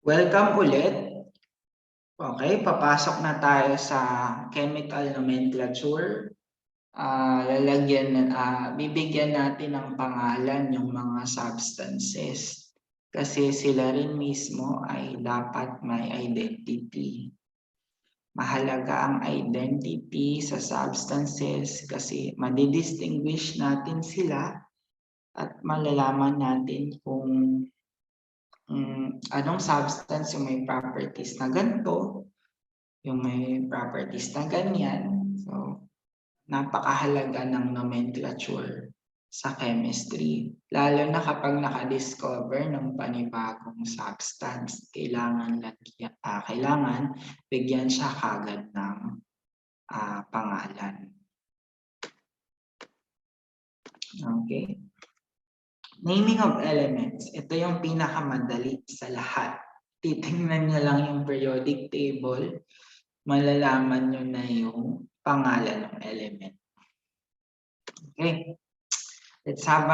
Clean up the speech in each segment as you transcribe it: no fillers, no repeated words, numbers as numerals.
Welcome ulit. Okay, papasok na tayo sa chemical nomenclature. Bibigyan natin ng pangalan yung mga substances kasi sila rin mismo ay dapat may identity. Mahalaga ang identity sa substances kasi madidistinguish natin sila at malalaman natin kung anong substance yung may properties na ganito, yung may properties na ganyan. So, napakahalaga ng nomenclature sa chemistry. Lalo na kapag nakadiscover ng panibagong substance, kailangan bigyan siya kagad ng pangalan. Okay. Naming of elements. Ito yung pinakamadali sa lahat. Titingnan nyo lang yung periodic table, malalaman nyo na yung pangalan ng element. Okay. Let's have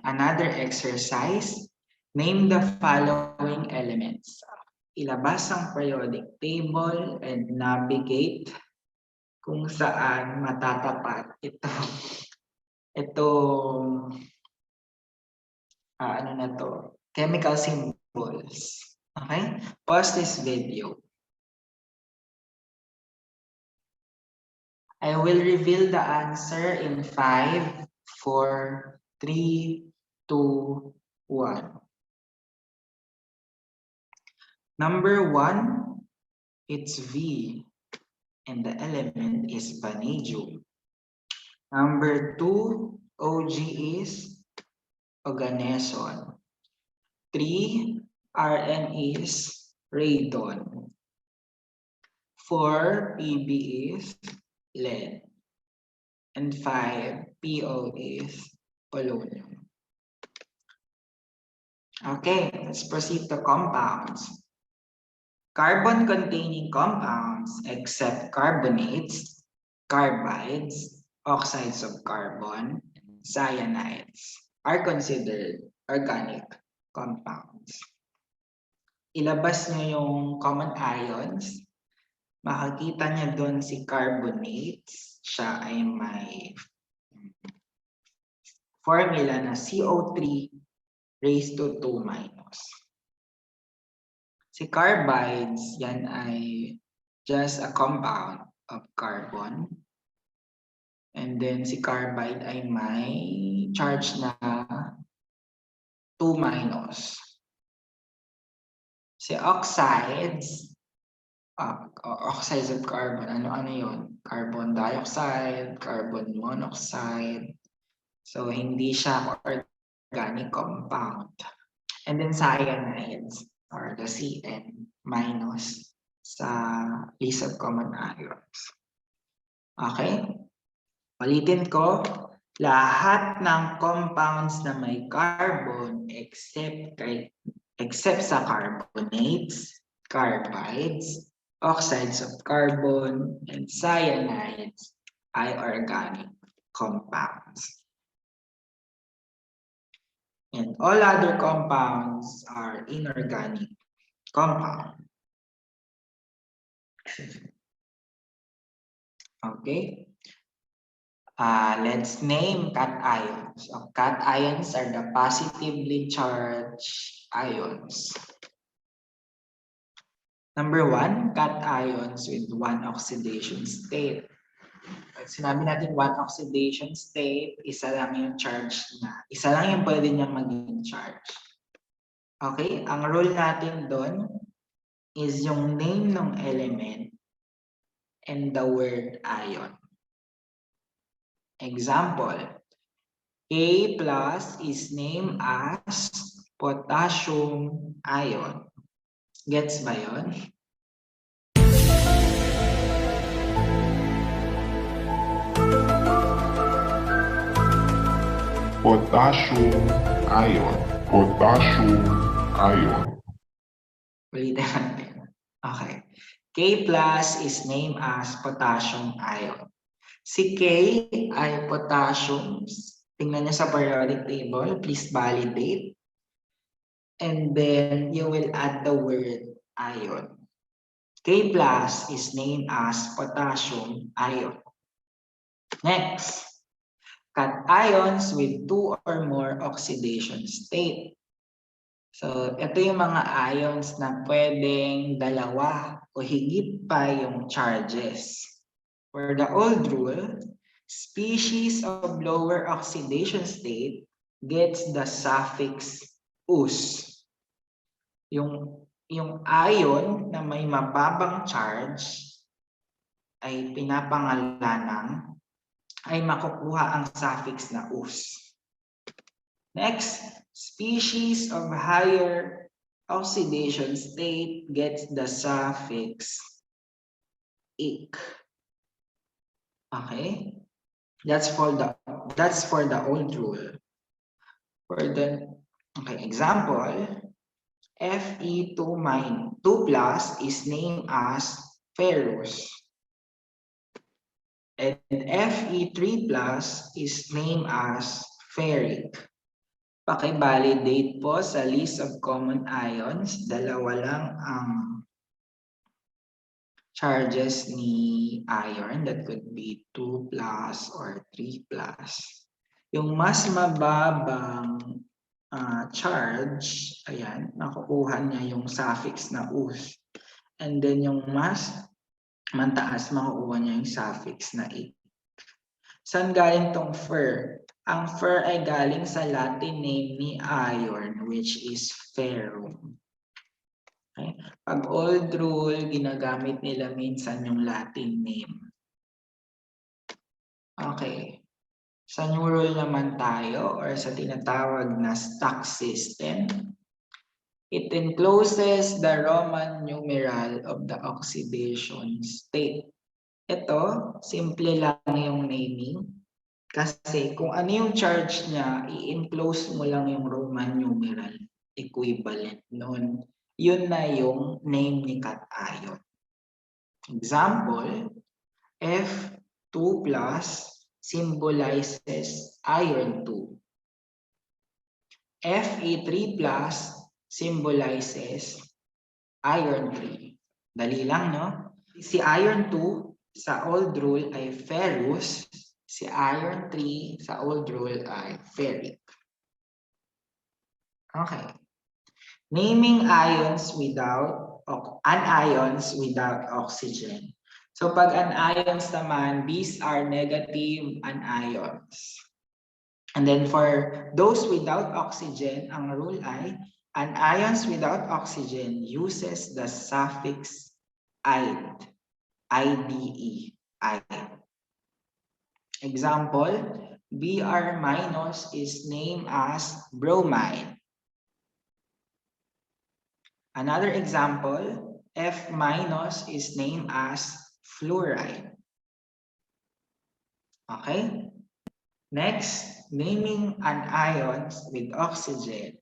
another exercise. Name the following elements. Ilabas ang periodic table and navigate kung saan matatapat itong chemical symbols. Okay? Pause this video. I will reveal the answer in 5, 4, 3, 2, 1. Number 1, it's V, and the element is vanadium. Number 2, OG is oganesson. 3, Rn is radon. 4, Pb is lead. And 5, PO is polonium. Okay, let's proceed to compounds. Carbon-containing compounds except carbonates, carbides, oxides of carbon, and cyanides are considered organic compounds. Ilabas nyo yung common ions. Makikita niya doon si carbonates. Siya ay may formula na CO3 raised to 2 minus. Si carbides, yan ay just a compound of carbon. And then si carbide ay may charge na 2 minus. Si oxides, oxides of carbon, ano yun? Carbon dioxide, carbon monoxide. So, hindi siya organic compound. And then cyanides, or the Cn minus sa list of common ions. Okay? Ulitin ko, lahat ng compounds na may carbon except sa carbonates, carbides, oxides of carbon, and cyanides ay organic compounds. And all other compounds are inorganic compounds. Okay. Let's name cations. So, cations are the positively charged ions. Number 1, cations with 1 oxidation state. Pag sinabi natin 1 oxidation state, isa lang yung charge niya. Isa lang yung pwede niyang maging charge. Okay? Ang rule natin doon is yung name ng element and the word ion. Example, K plus is named as potassium ion. Gets ba yun? Potassium ion. Potassium ion. Ulitin natin. Okay. K plus is named as potassium ion. Si K ay potassium. Tingnan niyo sa periodic table. Please validate. and then you will add the word ion. K plus is named as potassium ion. Next, cations with two or more oxidation state. So, ito yung mga ions na pwedeng dalawa o higit pa yung charges. For the old rule, species of lower oxidation state gets the suffix us. Yung ion na may mababang charge ay pinapangalanang ay makukuha ang suffix na us. Next, species of higher oxidation state gets the suffix ik. Okay? That's for the old rule. For the example, Fe2 plus is named as ferrous. And Fe3 plus is named as ferric. Paki-validate po sa list of common ions, dalawa lang ang charges ni iron, that could be 2 plus or 3 plus. Yung mas mababang charge, ayan, nakukuha niya yung suffix na us. And then yung mas mataas, makukuha niya yung suffix na ik. Saan galing tong fer? Ang fer ay galing sa Latin name ni iron, which is ferrum. Okay? Pag old rule, ginagamit nila minsan yung Latin name. Okay. Sa new rule naman tayo, or sa tinatawag na stock system, it encloses the Roman numeral of the oxidation state. Ito, simple lang yung naming. Kasi kung ano yung charge niya, i-enclose mo lang yung Roman numeral equivalent noon. Yun na yung name ni cation. Example, F2 plus symbolizes iron 2. Fe3 plus symbolizes iron 3. Dali lang, no? Si iron 2 sa old rule ay ferrous, si iron 3 sa old rule ay ferric. Okay. Naming anions without oxygen. So pag anions naman, these are negative anions. And then for those without oxygen, ang rule ay anions without oxygen uses the suffix ide. IDE. Example, Br minus is named as bromide. Another example, F minus is named as fluoride. Okay? Next, naming anions with oxygen.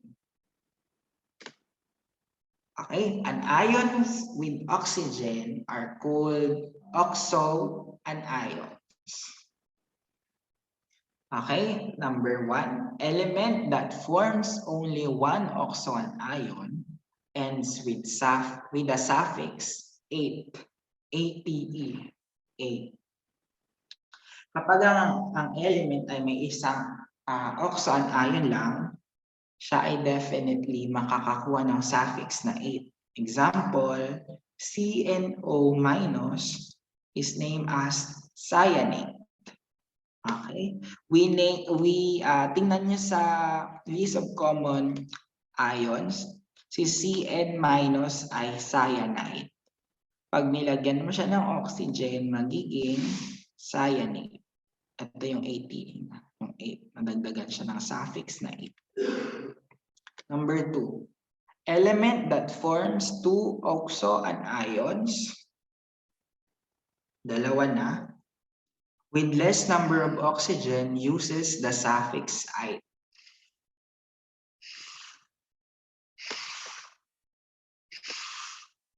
Okay, anions with oxygen are called oxo anions. Okay, number 1, element that forms only one oxon ion ends with a suffix 8, ATE, 8. Kapag ang element ay may isang oxon ion lang, siya ay definitely makakakuha ng suffix na 8. Example, CNO minus is named as cyanate. Okay? Tingnan niyo sa list of common ions, si Cn minus ay cyanide. Pag nilagyan mo siya ng oxygen, magiging cyanate. Ito yung 18, yung 8, nadagdagan siya ng suffix na 8. Number 2, element that forms two oxo anions, dalawa na, with less number of oxygen uses the suffix ite.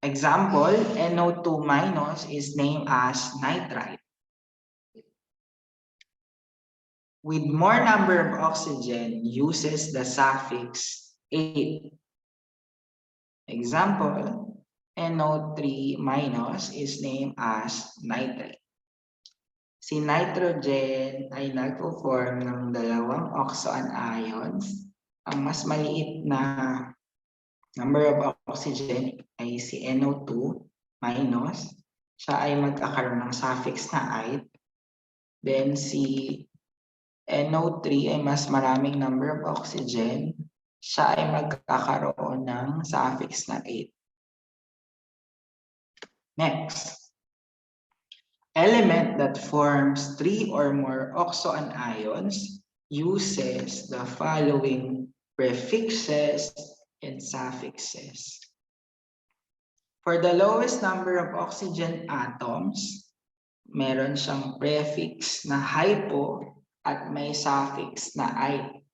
Example, NO2 minus is named as nitrite. With more number of oxygen uses the suffix 8. Example, NO3 minus is named as nitrate. Si nitrogen ay nagpo-form ng dalawang oxo anions. Ang mas maliit na number of oxygen ay si NO2 minus. Siya ay magkakaroon ng suffix na "ite". Then si NO3 ay mas maraming number of oxygen. Siya ay magkakaroon ng suffix na "ate". Next. Element that forms 3 or more oxo anions uses the following prefixes and suffixes. For the lowest number of oxygen atoms, meron siyang prefix na hypo at may suffix na "ite".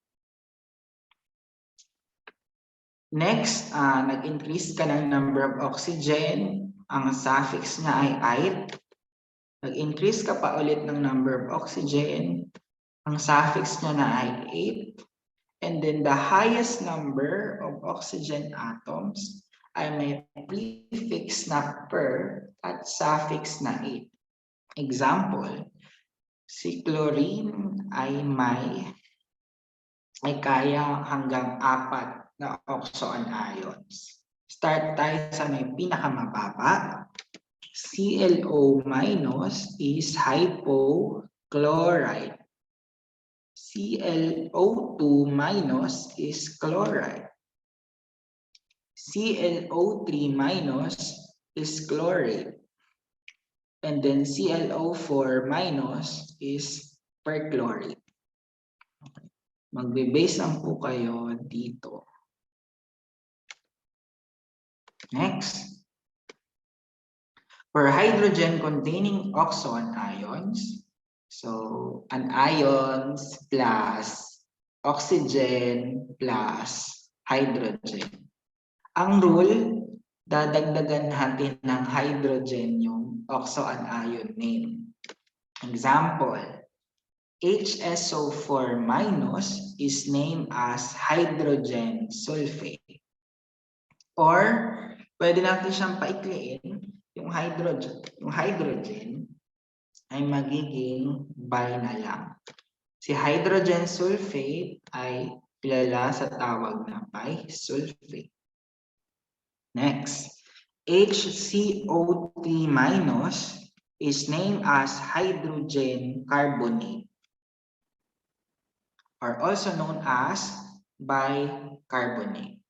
Next, nag-increase ka ng number of oxygen, ang suffix niya ay "ite". Nag-increase ka pa ulit ng number of oxygen, ang suffix niya na ay "ate". And then the highest number of oxygen atoms ay may prefix na "per" at suffix na "ate". Example, si chlorine ay may kaya hanggang 4 na oxo anions. Start tayo sa may pinakamababa. ClO minus is hypochlorite. ClO2 minus is chloride. ClO3 minus is chlorate. And then ClO4 minus is perchlorate. Okay. Magbe-base lang po kayo dito. Next. For hydrogen-containing oxo anions, so anions plus oxygen plus hydrogen. Ang rule, dadagdagan natin ng hydrogen yung oxo anion name. Example, HSO4 minus is named as hydrogen sulfate. Or, pwede natin siyang paikliin, yung hydrogen ay magiging bi na lang. Si hydrogen sulfate ay kilala sa tawag na bisulfate. Next, HCO3 minus is named as hydrogen carbonate, or also known as bicarbonate.